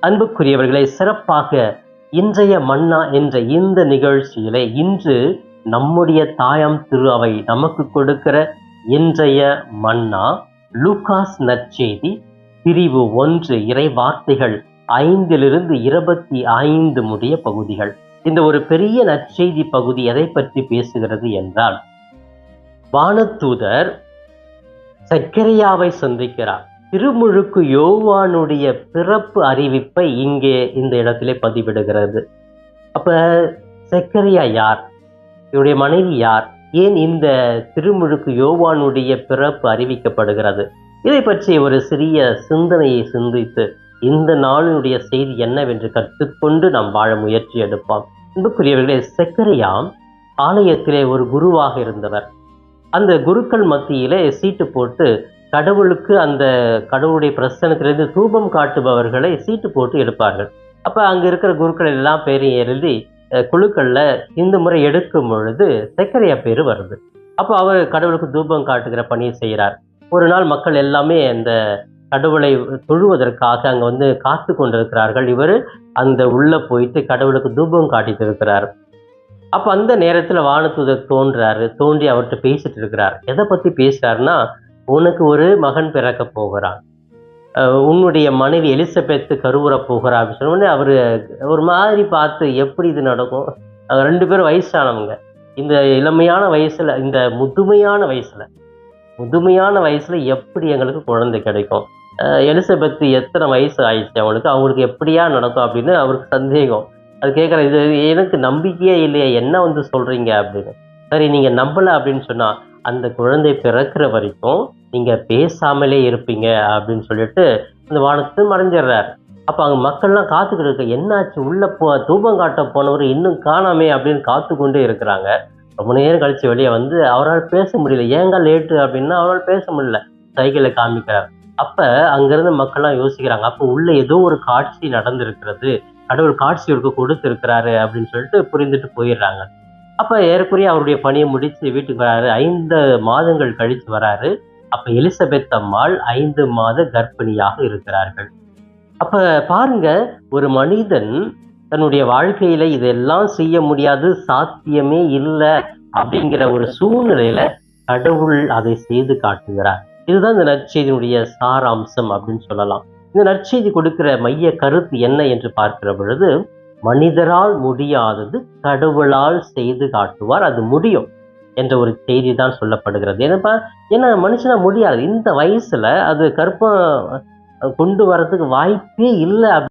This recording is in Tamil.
அன்புக்குரியவர்களை, சிறப்பாக இன்றைய மன்னா என்ற இந்த நிகழ்ச்சியிலே இன்று நம்முடைய தாயாம் திரு அவை நமக்கு கொடுக்கிற இன்றைய மன்னா லூகாஸ் நற்செய்தி பிரிவு 1 இறை வார்த்தைகள் 5 25 முடிய பகுதிகள். இந்த ஒரு பெரிய நற்செய்தி பகுதி எதை பற்றி பேசுகிறது என்றால், வானதூதர் சக்கரியாவை சந்திக்கிறார். திருமுழுக்கு யோவானுடைய பிறப்பு அறிவிப்பை இங்கே இந்த இடத்திலே பதிவிடுகிறது. அப்ப சக்கரியா யார்? இவருடைய மனைவி யார்? ஏன் இந்த திருமுழுக்கு யோவானுடைய பிறப்பு அறிவிக்கப்படுகிறது? இதை பற்றி ஒரு சிறிய சிந்தனையை சிந்தித்து இந்த நாளினுடைய செய்தி என்னவென்று கற்றுக்கொண்டு நாம் வாழ முயற்சி எடுப்போம். அன்புக்குரியவர்களே, சக்கரியா ஆலயத்திலே ஒரு குருவாக இருந்தவர். அந்த குருக்கள் மத்தியிலே சீட்டு போட்டு கடவுளுக்கு அந்த கடவுளுடைய பிரசனத்திலிருந்து தூபம் காட்டுபவர்களை சீட்டு போட்டு எடுப்பார்கள். அப்ப அங்க இருக்கிற குருக்கள் எல்லாம் பேரையும் எழுதி குழுக்கள்ல இந்த முறை எடுக்கும் பொழுது சக்கரியா பேரு வருது. அப்போ அவர் கடவுளுக்கு தூபம் காட்டுகிற பணியை செய்கிறார். ஒரு நாள் மக்கள் எல்லாமே அந்த கடவுளை தொழுவதற்காக அங்க வந்து காத்து கொண்டிருக்கிறார்கள். இவர் அந்த உள்ள போயிட்டு கடவுளுக்கு தூபம் காட்டிட்டு இருக்கிறார். அப்ப அந்த நேரத்துல வானதூதர் தோன்றி அவர்கிட்ட பேசிட்டு இருக்கிறார். எதை பத்தி பேசுறாருன்னா, உனக்கு ஒரு மகன் பிறக்க போகிறான், உன்னுடைய மனைவி எலிசபெத்து கருவுற போகிறா அப்படின்னு சொன்ன உடனே அவரு ஒரு மாதிரி பார்த்து, எப்படி இது நடக்கும்? 2 பேரும் வயசானவங்க. இந்த இளமையான வயசுல, இந்த முதுமையான வயசுல எப்படி எங்களுக்கு குழந்தை கிடைக்கும்? எலிசபெத்து எத்தனை வயசு ஆயிடுச்சு அவங்களுக்கு எப்படியா நடக்கும் அப்படின்னு அவருக்கு சந்தேகம். அது கேட்குற, இது எனக்கு நம்பிக்கையே இல்லையா, என்ன வந்து சொல்றீங்க அப்படின்னு. சரி, நீங்க நம்பல அப்படின்னு சொன்னா அந்த குழந்தை பிறக்கிற வரைக்கும் நீங்க பேசாமலே இருப்பீங்க அப்படின்னு சொல்லிட்டு அந்த வானத்தை மறைஞ்சிடுறாரு. அப்ப அங்க மக்கள்லாம் காத்துக்கிட்டு இருக்க, என்னாச்சு உள்ள தூபம் காட்ட போனவர் இன்னும் காணாமே அப்படின்னு காத்து கொண்டே இருக்கிறாங்க. ரொம்ப நேரம் கழிச்சு வெளியே வந்து அவரால் பேச முடியல. ஏங்க லேட்டு அப்படின்னா அவரால் பேச முடியல, சைக்கிளை காமிக்கிறார். அப்ப அங்கிருந்து மக்கள்லாம் யோசிக்கிறாங்க, அப்ப உள்ள ஏதோ ஒரு காட்சி நடந்திருக்கிறது, கடவுள் காட்சி கொடுத்து இருக்கிறாரு அப்படின்னு சொல்லிட்டு புரிந்துட்டு போயிடுறாங்க. அப்ப ஏறக்குறைய அவருடைய பணியை முடிச்சு வீட்டுக்கு வராரு. 5 மாதங்கள் கழிச்சு வராரு. அப்ப எலிசபெத் அம்மாள் 5 மாத கர்ப்பிணியாக இருக்கிறார்கள். அப்ப பாருங்க, ஒரு மனிதன் தன்னுடைய வாழ்க்கையில இதெல்லாம் செய்ய முடியாது, சாத்தியமே இல்லை அப்படிங்கிற ஒரு சூழ்நிலையில கடவுள் அதை செய்து காட்டுகிறார். இதுதான் இந்த நற்செய்தியினுடைய சாராம்சம் அப்படின்னு சொல்லலாம். இந்த நற்செய்தி கொடுக்கிற மைய கருத்து என்ன என்று பார்க்கிற பொழுது, மனிதரால் முடியாதது கடவுளால் செய்து காட்டுவார், அது முடியும் என்ற ஒரு செய்தி தான் சொல்லப்படுகிறது. ஏன்னா மனுஷனா முடியாது, இந்த வயசுல அது கற்பம் கொண்டு வர்றதுக்கு வாய்ப்பே இல்லை.